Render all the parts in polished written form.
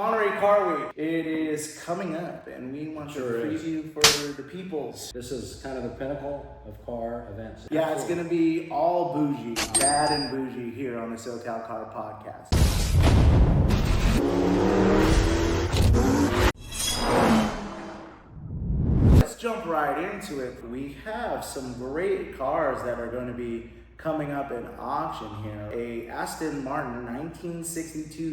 Monterey Car Week, it is coming up, and we want to preview for the peoples. This is kind of the pinnacle of car events. Yeah, it's going to be all bougie, bad and bougie here on the SoCal Car Podcast. Let's jump right into it. We have some great cars that are going to be coming up in auction here. A Aston Martin 1962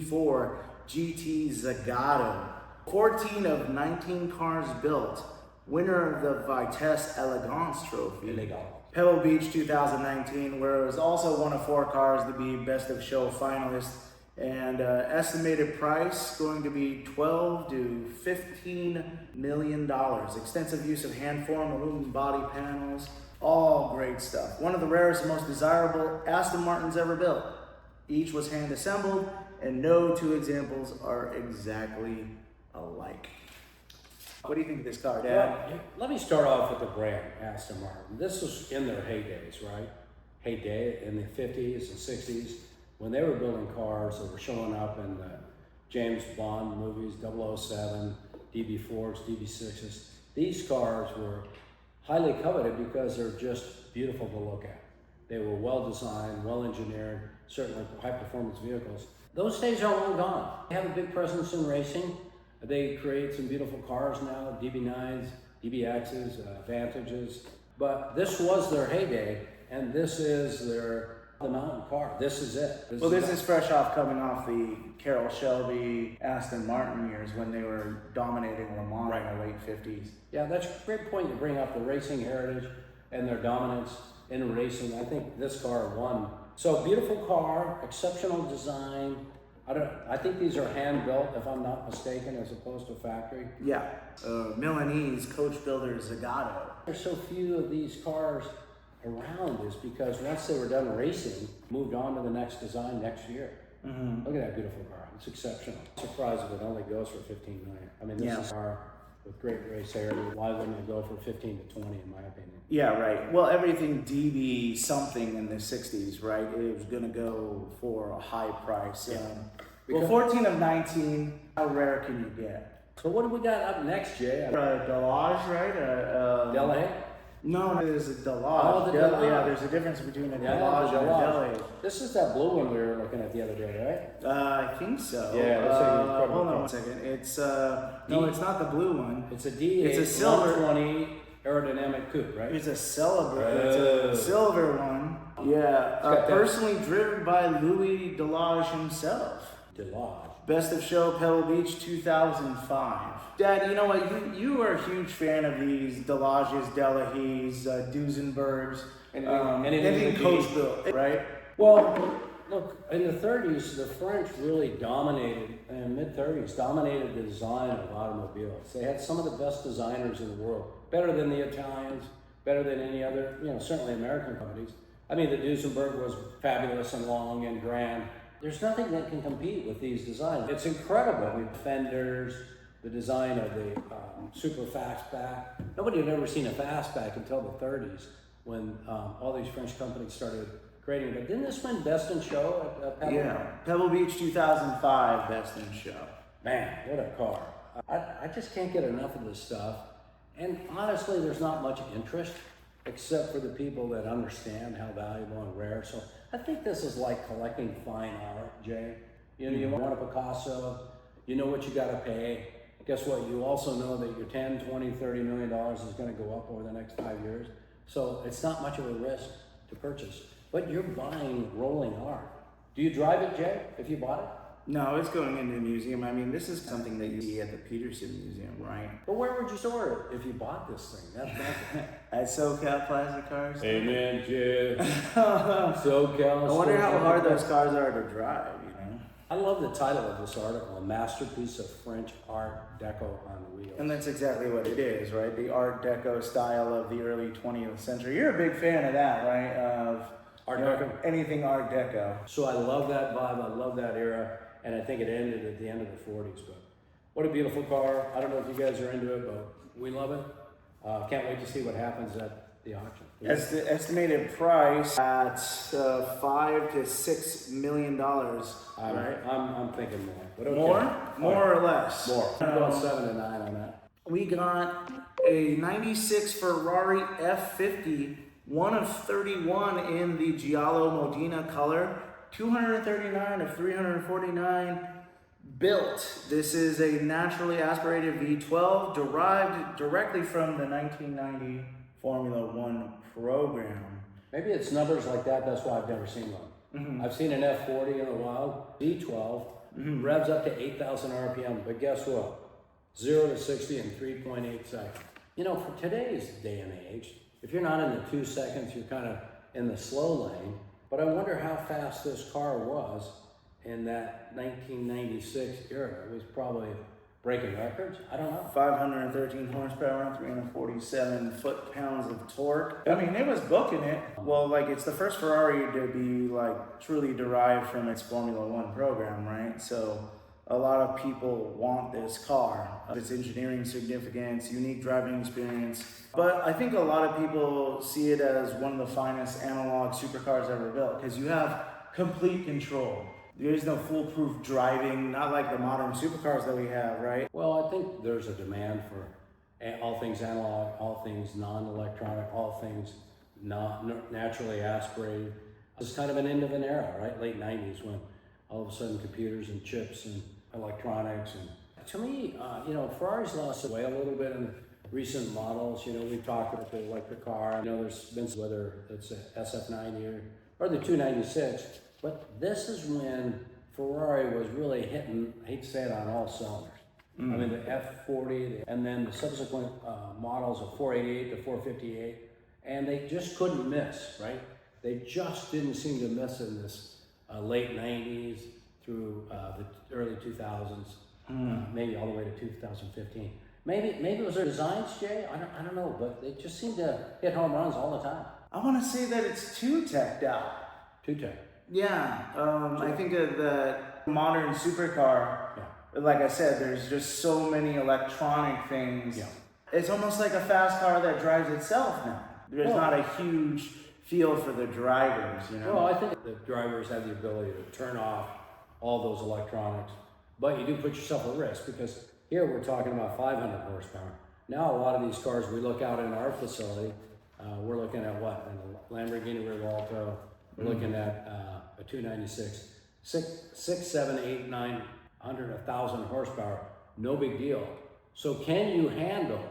DB4 GT Zagato. 14 of 19 cars built. Winner of the Vitesse Elegance Trophy. Pebble Beach 2019, where it was also one of 4 cars to be Best of Show finalist. And estimated price going to be $12 to $15 million. Extensive use of hand form, aluminum body panels, all great stuff. One of the rarest and most desirable Aston Martins ever built. Each was hand assembled, and no 2 examples are exactly alike. What do you think of this car, Dad? Well, let me start off with the brand, Aston Martin. This was in their heydays, right? Heyday in the 50s and 60s. When they were building cars that were showing up in the James Bond movies, 007, DB4s, DB6s, these cars were highly coveted because they're just beautiful to look at. They were well designed, well engineered, certainly high performance vehicles. Those days are long gone. They have a big presence in racing. They create some beautiful cars now, DB9s, DBXs, Vantages. But this was their heyday, and this is the mountain car. This is it. This is fresh off coming off the Carroll Shelby, Aston Martin years when they were dominating Le Mans in the late 50s. Yeah, that's a great point. You bring up the racing heritage and their dominance in racing. I think this car won. So beautiful car, exceptional design. I think these are hand built, if I'm not mistaken, as opposed to factory. Yeah, Milanese coach builder Zagato. There's so few of these cars around is because once they were done racing, moved on to the next design next year. Look at that beautiful car. It's exceptional. I'm surprised if it only goes for $15 million. I mean, this is a car with great race heritage. Why wouldn't it go for 15 to 20 in my opinion? Yeah, right. Well, everything DB something in the 60s, right? It was going to go for a high price. Well, 14 of 19, how rare can you get? So what do we got up next, Jay? Delage, right? Delage? No, there's a Delage. Oh, the Delage. Yeah, there's a difference between a Delage and a Delage. This is that blue one we were looking at the other day, right? I think so. Yeah, hold on one second. It's no, it's not the blue one. It's a D8. It's a silver 120 Aerodynamic Coupe, right? It's a It's a silver one. Yeah, personally driven by Louis Delage himself. Delage. Best of Show, Pebble Beach, 2005. Dad, you know what? You are a huge fan of these Delages, Delahis, Duesenbergs, anything coach built, right? Well, look, in the 30s, the French really dominated, in the mid-30s, dominated the design of automobiles. They had some of the best designers in the world, better than the Italians, better than any other, certainly American companies. I mean, the Duesenberg was fabulous and long and grand. There's nothing that can compete with these designs. It's incredible. I mean, fenders, the design of the super fastback. Nobody had ever seen a fastback until the 30s when all these French companies started creating it. Didn't this win Best in Show at Pebble? Yeah, Pebble Beach 2005 Best in Show. Man, what a car. I just can't get enough of this stuff. And honestly, there's not much interest except for the people that understand how valuable and rare. So I think this is like collecting fine art, Jay. You want a Picasso, you know what you gotta pay. Guess what? You also know that your 10, 20, $30 million is gonna go up over the next 5 years. So it's not much of a risk to purchase, but you're buying rolling art. Do you drive it, Jay, if you bought it? No, it's going into a museum. I mean, this is something that you see at the Peterson Museum, right? But where would you store it if you bought this thing? At SoCal Classic Cars. Amen, Jay. SoCal. I wonder how hard those cars are to drive, I love the title of this article, A Masterpiece of French Art Deco on Wheels. And that's exactly what it is, right? The Art Deco style of the early 20th century. You're a big fan of that, right? Of Art Deco? Anything Art Deco. So I love that vibe, I love that era. And I think it ended at the end of the 40s, but what a beautiful car. I don't know if you guys are into it, but we love it. Can't wait to see what happens at the auction? As the estimated price at $5 to $6 million, right? I'm thinking more. But okay. More or less? More. I'm going 7 to 9 on that. We got a 96 Ferrari F50, one of 31 in the Giallo Modena color, 239 of 349 built. This is a naturally aspirated V12 derived directly from the 1990 Formula One program. Maybe it's numbers like that, that's why I've never seen one. I've seen an F40 in the wild, V12, revs up to 8,000 RPM, but guess what? 0 to 60 in 3.8 seconds. You know, for today's day and age, if you're not in the 2 seconds, you're kind of in the slow lane. But I wonder how fast this car was in that 1996 era. It was probably breaking records. I don't know. 513 horsepower, 347 foot-pounds of torque. I mean, it was booking it. Well, like, it's the first Ferrari to be, like, truly derived from its Formula One program, right? So a lot of people want this car. Its engineering significance, unique driving experience. But I think a lot of people see it as one of the finest analog supercars ever built because you have complete control. There is no foolproof driving, not like the modern supercars that we have, right? Well, I think there's a demand for all things analog, all things non-electronic, all things not naturally aspirated. It's kind of an end of an era, right? Late 90s when all of a sudden computers and chips and electronics. And to me, you know, Ferrari's lost its way a little bit in recent models. You know, we've talked about the electric car. You know, there's been whether it's a SF90 or the 296. But this is when Ferrari was really hitting, I hate to say it, on all cylinders. I mean, the F40 and then the subsequent models of 488 to 458, and they just couldn't miss, right? They just didn't seem to miss in this late 90s through the early 2000s, maybe all the way to 2015. Maybe it was their designs, Jay. I don't know, but they just seem to hit home runs all the time. I want to say that it's too teched out. Too tech. Yeah, I think of the modern supercar. Yeah. Like I said, there's just so many electronic things. Yeah. It's almost like a fast car that drives itself now. There's not a huge feel for the drivers, you know? Well, I think the drivers have the ability to turn off all those electronics, but you do put yourself at risk because here we're talking about 500 horsepower. Now a lot of these cars, we look out in our facility, we're looking at what? A Lamborghini Revuelto, we're looking at a 296, 6, 7, 8, 900, 1,000 horsepower, no big deal. So can you handle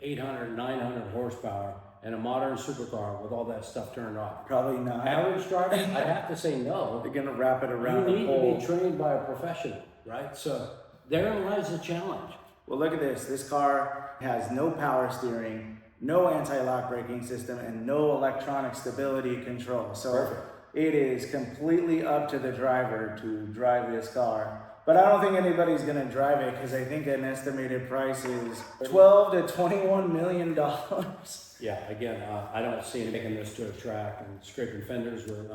800, 900 horsepower in a modern supercar with all that stuff turned off? Probably not. Average driver, I'd have to say no. They're gonna wrap it around You the need pole. to be trained by a professional, right? So therein lies the challenge. Well, look at this. This car has no power steering, no anti-lock braking system, and no electronic stability control. So Perfect. It is completely up to the driver to drive this car. But I don't think anybody's gonna drive it because I think an estimated price is $12 to $21 million. Yeah, again, I don't see him taking this to a track and scraping fenders during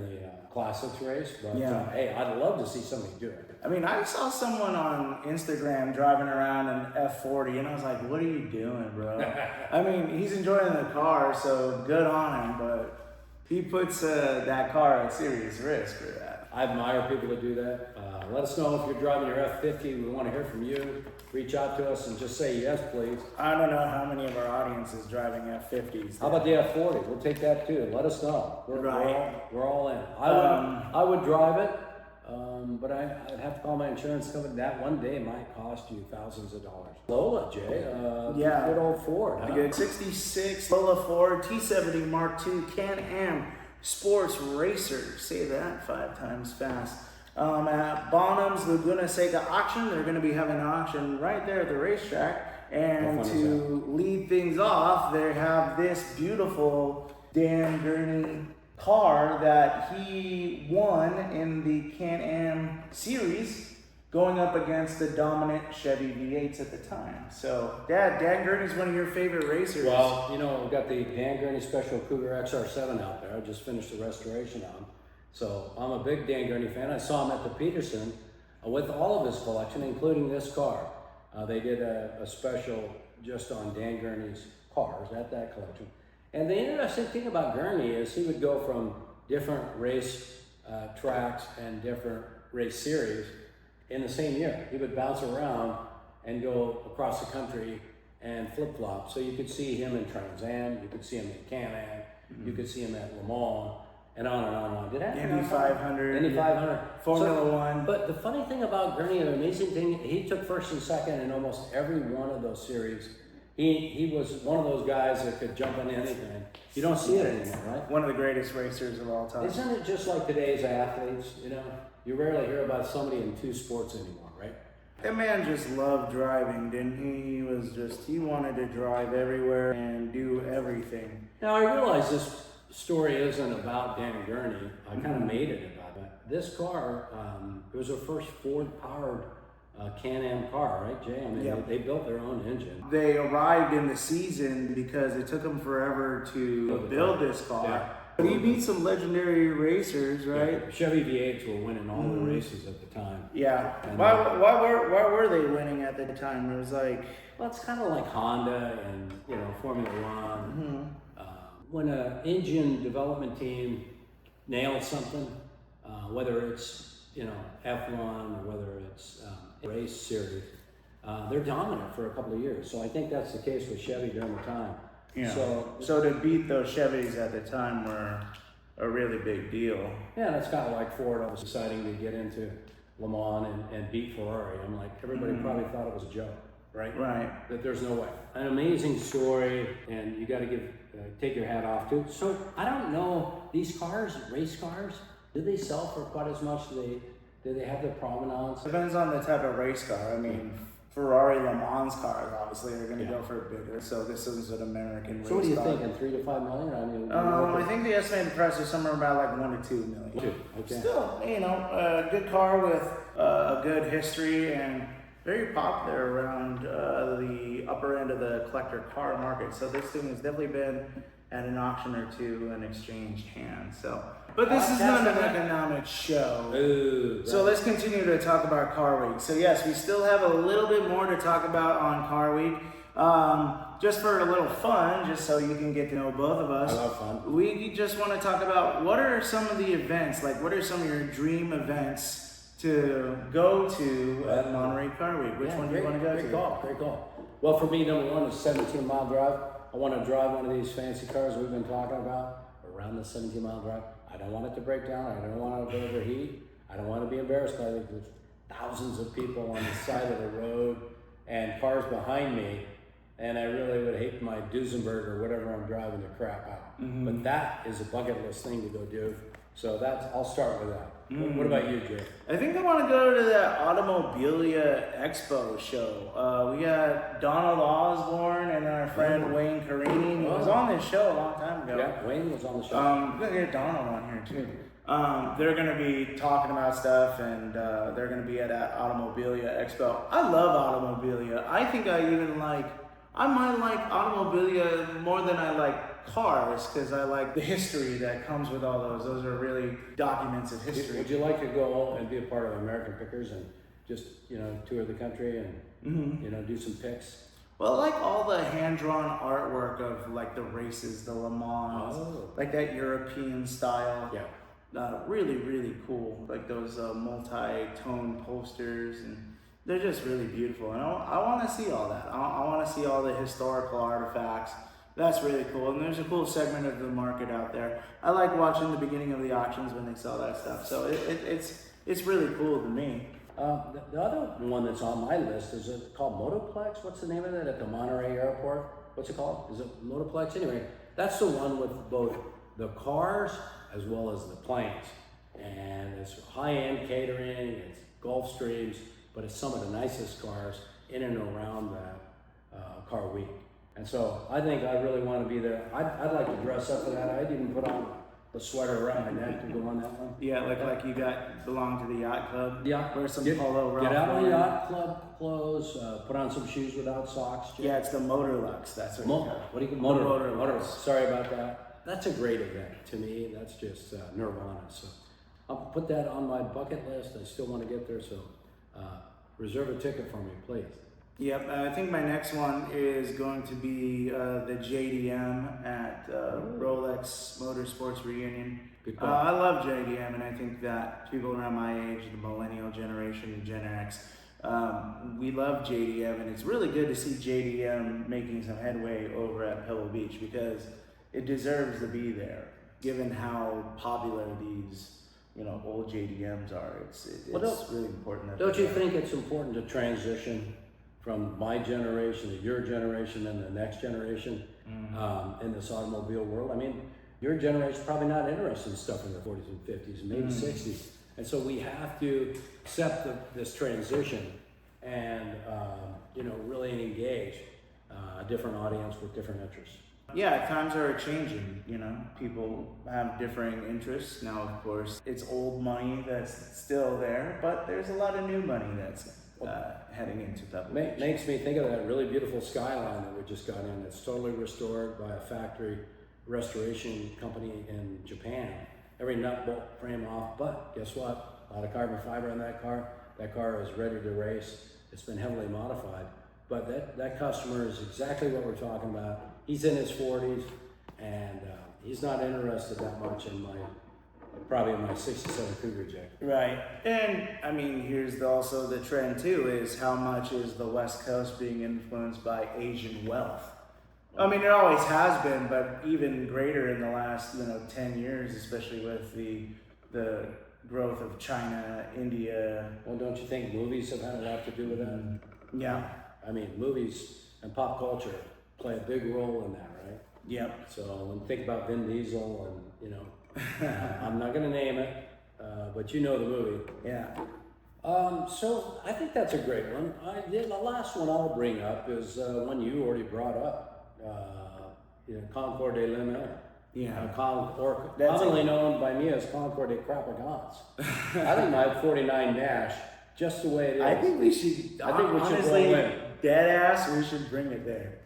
the Classics race, but Yeah. hey, I'd love to see somebody do it. I mean, I saw someone on Instagram driving around an F40 and I was like, what are you doing, bro? I mean, he's enjoying the car, so good on him, but he puts that car at serious risk for that. I admire people that do that. Let us know if you're driving your F50. We want to hear from you. Reach out to us and just say yes, please. I don't know how many of our audience is driving F50s. How about the F40? We'll take that too. Let us know. We're all in. I would drive it, but I'd have to call my insurance company. That one day might cost you thousands of dollars. Lola, Jay. Yeah. Good old Ford. Huh? The 66 Lola-Ford T70 Mark II Can-Am Sports Racer. Say that 5 times fast. At Bonham's Laguna Seca auction, they're going to be having an auction right there at the racetrack. And to lead things off, they have this beautiful Dan Gurney car that he won in the Can-Am series, going up against the dominant Chevy V8s at the time. So, Dan Gurney's one of your favorite racers. Well, you know, we've got the Dan Gurney Special Cougar XR7 out there. I just finished the restoration on. So I'm a big Dan Gurney fan. I saw him at the Peterson with all of his collection, including this car. They did a special just on Dan Gurney's cars at that collection. And the interesting thing about Gurney is he would go from different race tracks and different race series in the same year. He would bounce around and go across the country and flip-flop. So you could see him in Trans Am, you could see him in Can-Am, you could see him at Le Mans, and on and on and on. Did I Indy 500. Indy 500. Formula One. But the funny thing about Gurney, the amazing thing, he took first and second in almost every one of those series. He was one of those guys that could jump on anything. You don't see it anymore, right? One of the greatest racers of all time. Isn't it just like today's athletes? You know, you rarely hear about somebody in two sports anymore, right? That man just loved driving, didn't he? He wanted to drive everywhere and do everything. Now I realize this story isn't about Dan Gurney. I kind of made it about it. This car, it was the first Ford-powered Can-Am car, right, Jay? I mean, Yep. they built their own engine. They arrived in the season because it took them forever to build this car. Yeah. But he beat some legendary racers, right? Yeah. Chevy V8s were winning all the races at the time. Yeah. And, Why were they winning at the time? It was like, well, it's kind of like Honda and, you know, Formula One. When an engine development team nails something, whether it's, you know, F1 or whether it's a race series, they're dominant for a couple of years. So I think that's the case with Chevy during the time. yeah. So to beat those Chevys at the time were a really big deal. yeah, that's kind of like Ford was deciding to get into Le Mans and beat Ferrari. I'm like, everybody probably thought it was a joke, right? Right. That there's no way. An amazing story, and you got to take your hat off to. So I don't know, these cars, race cars, do they sell for quite as much? Do they have their provenance? Depends on the type of race car. I mean, Ferrari Le Mans cars obviously are going to go for bigger. So this is an American race car. So what are you thinking? 3 to 5 million? I mean, I think the estimated price is somewhere about like 1 to 2 million. Okay. Still, you know, a good car with a good history and very popular around the upper end of the collector car market. So this thing has definitely been at an auction or two and exchanged hands. So, but this is not an economic show. Ooh, So let's continue to talk about Car Week. So yes, we still have a little bit more to talk about on Car Week. Just for a little fun, just so you can get to know both of us. I love fun. We just want to talk about what are some of the events, like what are some of your dream events to go to at Monterey Car Week? Which one do you want to go to? Great call. Well, for me, number one is 17-mile drive. I want to drive one of these fancy cars we've been talking about around the 17-mile drive. I don't want it to break down. I don't want it to overheat. I don't want to be embarrassed by it because thousands of people on the side of the road and cars behind me, and I really would hate my Duesenberg or whatever I'm driving to crap out. But that is a bucket list thing to go do. So I'll start with that. What about you, Jay? I think I want to go to that Automobilia Expo show. We got Donald Osborne and our friend Wayne Carini. He was on this show a long time ago. Yeah, Wayne was on the show. We're going to get Donald on here too. They're going to be talking about stuff and they're going to be at that Automobilia Expo. I love Automobilia. I think I might like Automobilia more than I like cars because I like the history that comes with all those. Those are really documents of history. Would you like to go and be a part of American Pickers and just, you know, tour the country and, you know, do some picks? Well, I like all the hand-drawn artwork of like the races, the Le Mans, like that European style. Yeah. Really, really cool. Like those multi-tone posters, and they're just really beautiful. And I want to see all that. I want to see all the historical artifacts. That's really cool. And there's a cool segment of the market out there. I like watching the beginning of the auctions when they sell that stuff. So it's really cool to me. The other one that's on my list is it called Motoplex? What's the name of it at the Monterey Airport? What's it called? Is it Motoplex? Anyway, that's the one with both the cars as well as the planes. And it's high-end catering, it's Gulfstreams, but it's some of the nicest cars in and around that Car Week. And so I think I really want to be there. I'd like to dress up for that. I'd even put on the sweater around my neck to go on that one. Yeah, like you belong to the yacht club. Yeah. Wear some polo. Get out of the yacht club clothes, put on some shoes without socks. Yeah, it's the Motorlux. That's what What do you Motor. Sorry about that. That's a great event to me. That's just nirvana. So I'll put that on my bucket list. I still want to get there. So reserve a ticket for me, please. Yep, I think my next one is going to be the JDM at Rolex Motorsports Reunion. Good call. I love JDM, and I think that people around my age, the millennial generation, and Gen X, we love JDM, and it's really good to see JDM making some headway over at Pebble Beach because it deserves to be there, given how popular these old JDMs are. It's really important. Don't you think it's important to transition from my generation to your generation and the next generation in this automobile world? I mean, your generation's probably not interested in stuff in the 40s and 50s and maybe 60s. And so we have to accept this transition and, really engage a different audience with different interests. Yeah, times are changing, people have differing interests. Now, of course, it's old money that's still there, but there's a lot of new money that's heading into Pebble Beach. Makes me think of that really beautiful Skyline that we just got in. It's totally restored by a factory restoration company in Japan. Every nut, bolt, frame off, but guess what? A lot of carbon fiber in that car. That car is ready to race. It's been heavily modified, but that customer is exactly what we're talking about. He's in his 40s, and he's not interested that much in probably in my 67 Cougar Jack. Right, and I mean, here's also the trend too, is how much is the West Coast being influenced by Asian wealth? I mean, it always has been, but even greater in the last 10 years, especially with the growth of China, India. Well, don't you think movies have had a lot to do with that? Yeah. I mean, movies and pop culture play a big role in that, right? Yep. So when you think about Vin Diesel and, I'm not going to name it, but you know the movie. Yeah. So I think that's a great one. The last one I'll bring up is one you already brought up, Concours de Limoges. Yeah. Commonly known by me as Concours de Crapagons. I think my 49 Nash, just the way it is. I think we should honestly, roll in. dead ass, we should bring it there.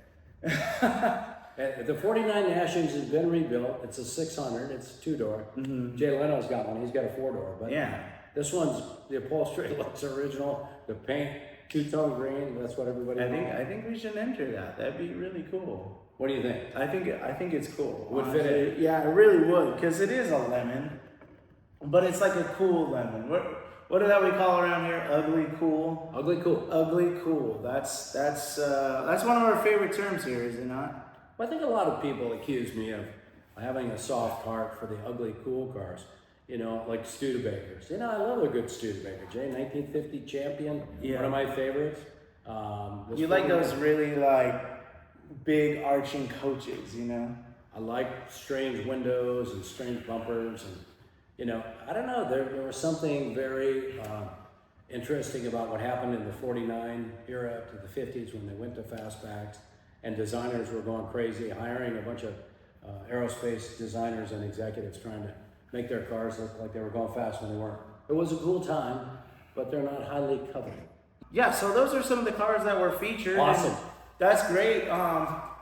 The 49 Nash engine's been rebuilt. It's a 600. It's a two-door. Jay Leno's got one. He's got a four-door. But yeah, this one's, the upholstery looks original. The paint, two-tone green. That's what everybody wants. I think we should enter that. That'd be really cool. What do you think? I think it's cool. Would fit it? Yeah, it really would, because it is a lemon, but it's like a cool lemon. What is that we call around here? Ugly cool. Ugly cool. Ugly cool. That's one of our favorite terms here, is it not? Well, I think a lot of people accuse me of having a soft heart for the ugly cool cars. Like Studebakers. I love a good Studebaker. Jay, 1950 champion. Yeah. One of my favorites. You like those really big arching coaches, I like strange windows and strange bumpers, and I don't know. There was something very interesting about what happened in the '49 era to the '50s when they went to fastbacks, and designers were going crazy, hiring a bunch of aerospace designers and executives trying to make their cars look like they were going fast when they weren't. It was a cool time, but they're not highly coveted. Yeah, so those are some of the cars that were featured. Awesome. That's great.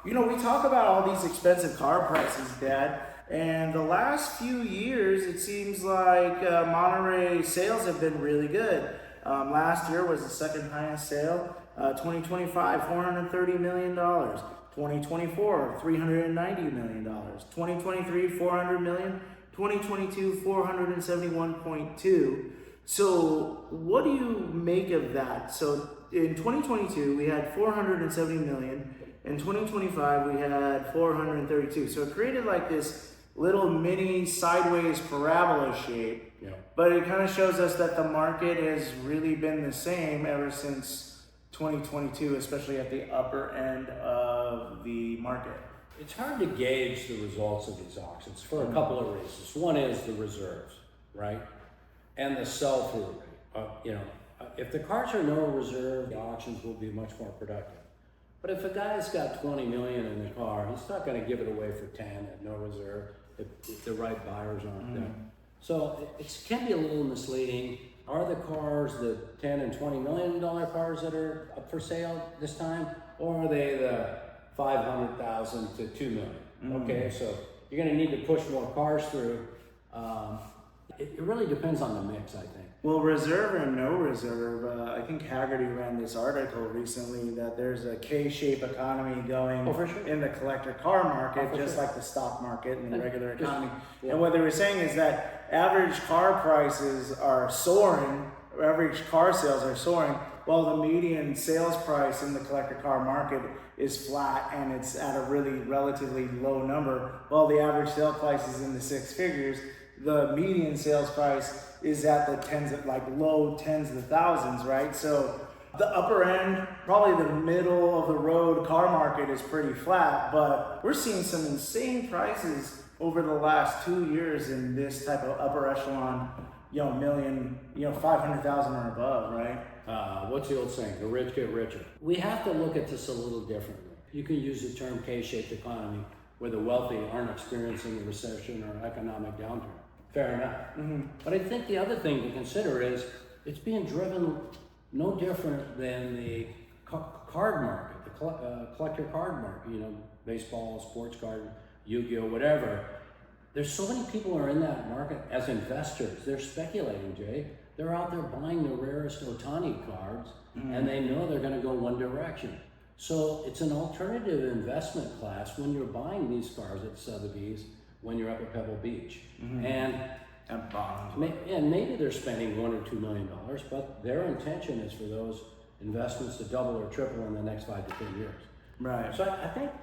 We talk about all these expensive car prices, Dad, and the last few years, it seems like Monterey sales have been really good. Last year was the second highest sale. 2025, $430 million. 2024, $390 million. 2023, $400 million. 2022, 471.2. So what do you make of that? So in 2022, we had 470 million. In 2025, we had 432. So it created like this little mini sideways parabola shape. Yeah. But it kind of shows us that the market has really been the same ever since 2022, especially at the upper end of the market. It's hard to gauge the results of these auctions for a couple of reasons. One is the reserves, right? And the sell-through rate. If the cars are no reserve, the auctions will be much more productive. But if a guy's got 20 million in the car, he's not going to give it away for 10 at no reserve if the right buyers aren't there. So it can be a little misleading. Are the cars the 10 and 20 million dollar cars that are up for sale this time, or are they the 500,000 to 2 million? Okay, so you're going to need to push more cars through. It really depends on the mix, I think. Well, reserve or no reserve, I think Haggerty ran this article recently that there's a K-shaped economy going Oh, for sure. in the collector car market, Oh, for just sure. like the stock market and the regular Just- economy. yeah. And what they were saying is that average car prices are soaring, or average car sales are soaring, while the median sales price in the collector car market is flat and it's at a really relatively low number, while the average sale price is in the six figures. The median sales price is at the low tens of thousands, right? So the upper end, probably the middle of the road car market is pretty flat, but we're seeing some insane prices over the last 2 years in this type of upper echelon, million, 500,000 or above, right? What's the old saying? The rich get richer. We have to look at this a little differently. You can use the term K-shaped economy, where the wealthy aren't experiencing a recession or economic downturn. Fair enough. But I think the other thing to consider is it's being driven no different than the card market, the collector card market, baseball, sports card, Yu-Gi-Oh, whatever. There's so many people who are in that market as investors. They're speculating, Jay. They're out there buying the rarest Otani cards, and they know they're going to go one direction. So it's an alternative investment class when you're buying these cars at Sotheby's, when you're up at Pebble Beach. And maybe they're spending $1 or $2 million, but their intention is for those investments to double or triple in the next 5 to 10 years. Right. So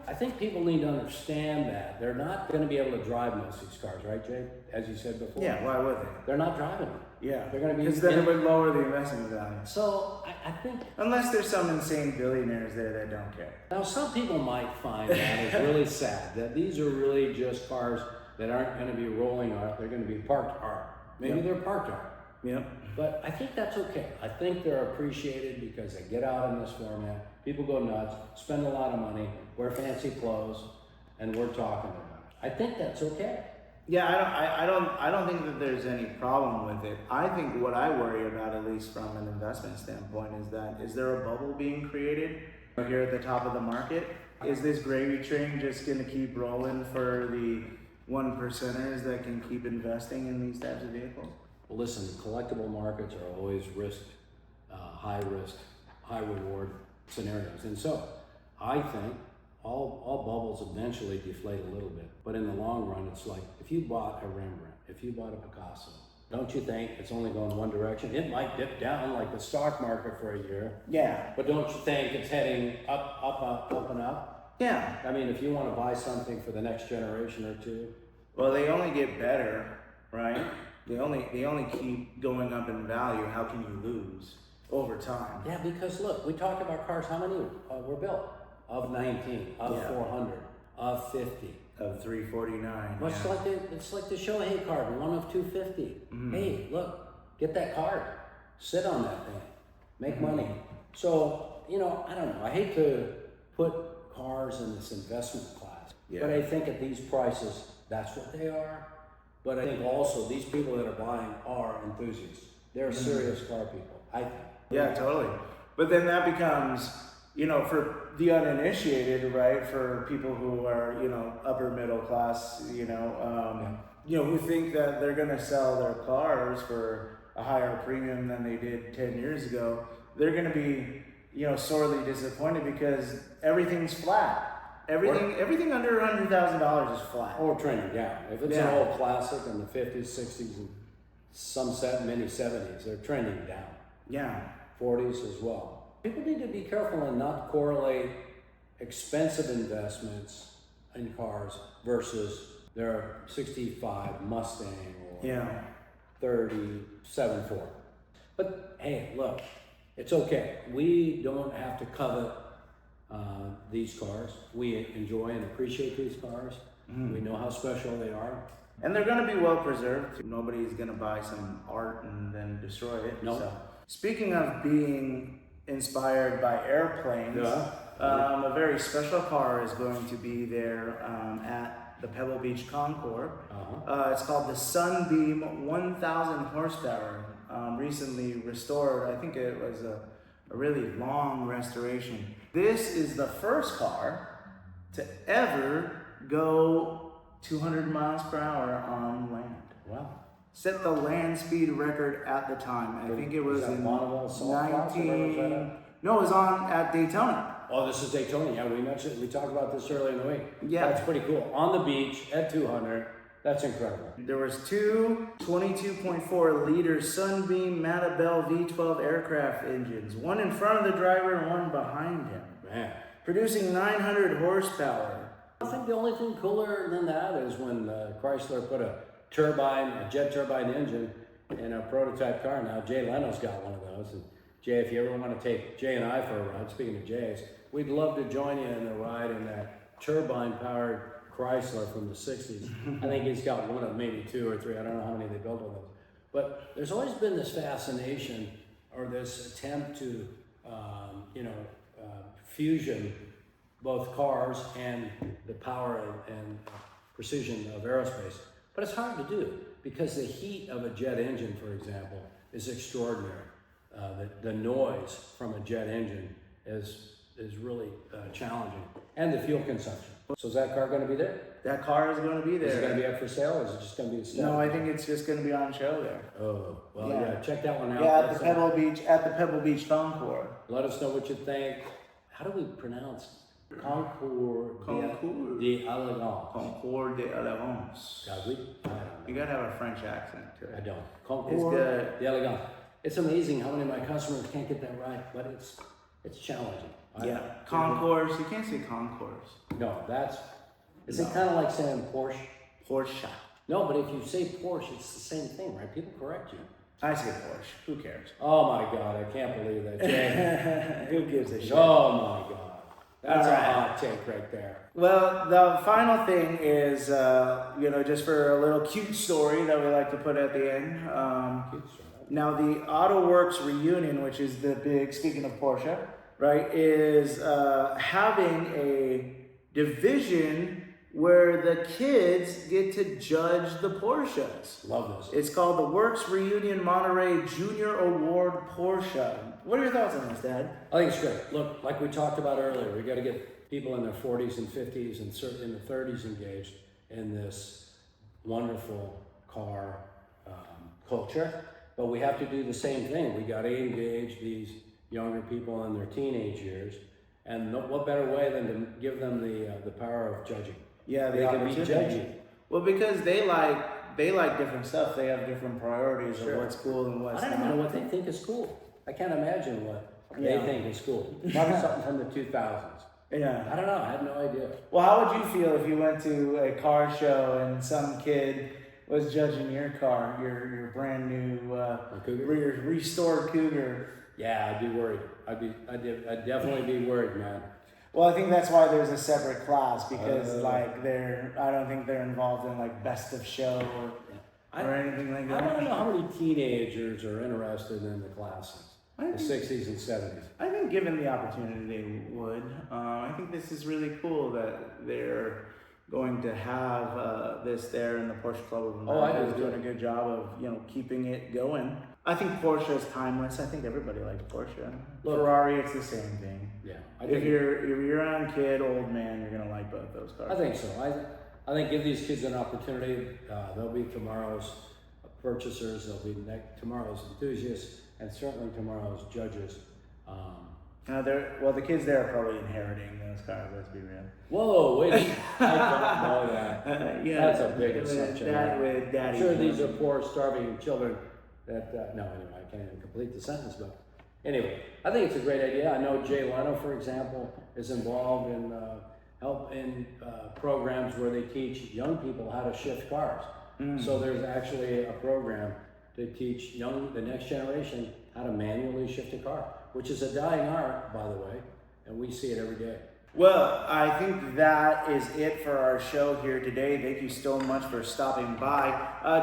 I think people need to understand that they're not going to be able to drive most of these cars, right, Jay? As you said before. Yeah, why would they? They're not driving them. Yeah, They're going to be because then it would lower the investment value. So I think Unless there's some insane billionaires there that don't care. now some people might find that is really sad that these are really just cars that aren't going to be rolling art. They're going to be parked art. Maybe they're parked art. Yep. But I think that's okay. I think they're appreciated because they get out in this format. People go nuts, spend a lot of money, wear fancy clothes, and we're talking about it. I think that's okay. Yeah, I don't think that there's any problem with it. I think what I worry about, at least from an investment standpoint, is there a bubble being created here at the top of the market? Is this gravy train just going to keep rolling for the 1%ers that can keep investing in these types of vehicles? Well, listen, collectible markets are always high risk, high reward scenarios. And so I think all bubbles eventually deflate a little bit. But in the long run, it's like if you bought a Rembrandt, if you bought a Picasso, don't you think it's only going one direction? It might dip down like the stock market for a year. Yeah. But don't you think it's heading up and up? Yeah. I mean, if you want to buy something for the next generation or two. Well, they only get better, right? They only keep going up in value. How can you lose over time? Yeah, because look, we talked about cars. How many were built? Of 19, of 400, of 50. Of 349. Well, it's like the Shohei card, 1 of 250. Hey, look, get that card. Sit on that thing. Make money. So, I don't know. I hate to put cars in this investment class. Yeah. But I think at these prices, that's what they are. But I think also these people that are buying are enthusiasts. They're serious car people, I think. Yeah, totally. But then that becomes, for the uninitiated, right? For people who are, upper middle class, who think that they're going to sell their cars for a higher premium than they did 10 years ago, they're going to be, sorely disappointed because everything's flat. Everything under $100,000 is flat. Or trending down. If it's an old classic in the 50s, 60s, and many 70s, they're trending down. Yeah. 40s as well. People need to be careful and not correlate expensive investments in cars versus their 65 Mustang or 37 Ford. But hey, look, it's okay. We don't have to covet these cars. We enjoy and appreciate these cars. We know how special they are. And they're going to be well preserved. Nobody's going to buy some art and then destroy it. No. So, speaking of being inspired by airplanes, a very special car is going to be there at the Pebble Beach Concours. It's called the Sunbeam 1000 horsepower, recently restored. I think it was a really long restoration. This is the first car to ever go 200 miles per hour on land. Wow. set the land speed record at the time. I think it was in Bonneville, Salt Flats, or where was that 19. at? No, it was on at Daytona. Oh, this is Daytona. Yeah, we talked about this earlier in the week. Yeah. That's pretty cool. On the beach at 200. That's incredible. There was two 22.4 liter Sunbeam Matabelle V12 aircraft engines, one in front of the driver and one behind him, Man. producing 900 horsepower. I think the only thing cooler than that is when Chrysler put a jet turbine engine in a prototype car. Now Jay Leno's got one of those. And Jay, if you ever want to take Jay and I for a ride, speaking of Jay's, we'd love to join you in the ride in that turbine-powered Chrysler from the 60s. I think he's got one of maybe 2 or 3. I don't know how many they built of those. But there's always been this fascination or this attempt to, fusion both cars and the power and precision of aerospace. But it's hard to do because the heat of a jet engine, for example, is extraordinary. The noise from a jet engine is really challenging, and the fuel consumption. So is that car going to be there? That car is going to be there. Is it going to be up for sale, or is it just going to be a sale? No, I think it's just going to be on show there. Oh, well, yeah, check that one out. Yeah, at the Pebble Beach Concours. Let us know what you think. How do we pronounce Concours d'Elegance? Concours d'Elegance. God, I don't know. You got to have a French accent to it. I don't. It's Concours good. d'Elegance. It's amazing how many of my customers can't get that right, but it's challenging. Yeah, concourse. You can't say concourse. No, is it kind of like saying Porsche? Porsche. No, but if you say Porsche, it's the same thing, right? People correct you. I say Porsche. Who cares? Oh my God, I can't believe that, Jay. Who gives a shit? Oh my God. That's All right. a hot take right there. Well, the final thing is, just for a little cute story that we like to put at the end. Now, the AutoWorks reunion, which is the big, speaking of Porsche, right, is having a division where the kids get to judge the Porsches. Love this. It's called the Works Reunion Monterey Junior Award Porsche. What are your thoughts on this, Dad? I think it's great. Look, like we talked about earlier, we got to get people in their 40s and 50s and certainly in the 30s engaged in this wonderful car culture. But we have to do the same thing. We got to engage these younger people in their teenage years. And what better way than to give them the power of judging? Yeah, they can be judgy. Well, because they like different stuff. They have different priorities of what's cool and what's I not. don't even know what they think is cool. I can't imagine what they think is cool. Probably something from the 2000s. Yeah. I don't know. I have no idea. Well, how would you feel if you went to a car show and some kid was judging your car, your brand new Cougar? restored Cougar? Yeah, I'd be worried. I'd definitely be worried, man. Well, I think that's why there's a separate class because I don't think they're involved in like best of show or anything like that. I don't know how many teenagers are interested in the classics, the 60s and 70s. I think given the opportunity they would. I think this is really cool that they're going to have this there in the Porsche Club of America. I do. Doing a good job of keeping it going. I think Porsche is timeless. I think everybody likes Porsche. Look, Ferrari, it's the same thing. Yeah, If you're on kid, old man, you're gonna like both those cars. I think so. I think give these kids an opportunity. They'll be tomorrow's purchasers. They'll be tomorrow's enthusiasts, and certainly tomorrow's judges. The kids there are probably inheriting those cars. Let's be real. Whoa, wait! I don't know that. That's a big assumption. With daddy. I'm sure these are poor, starving children. No, anyway, I can't even complete the sentence, but anyway, I think it's a great idea. I know Jay Leno, for example, is involved in programs where they teach young people how to shift cars. So there's actually a program to teach the next generation how to manually shift a car, which is a dying art, by the way, and we see it every day. Well, I think that is it for our show here today. Thank you so much for stopping by.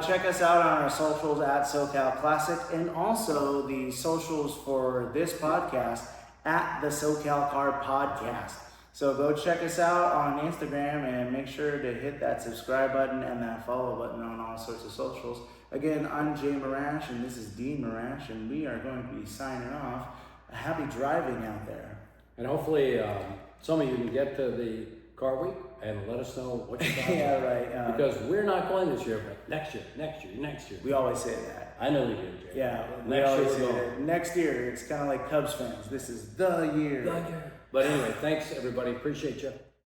Check us out on our socials at SoCal Classic and also the socials for this podcast at the SoCal Car Podcast. So go check us out on Instagram and make sure to hit that subscribe button and that follow button on all sorts of socials. Again, I'm Jay Marash and this is Dean Marash and we are going to be signing off. Happy driving out there. And hopefully some of you can get to Car Week and let us know what you thought. Yeah, right. Because we're not going this year, but next year. We always say that. I know we do, Jay. Yeah, we next year always we're say going. that. Next year, it's kind of like Cubs fans. This is the year. But anyway, thanks everybody. Appreciate you.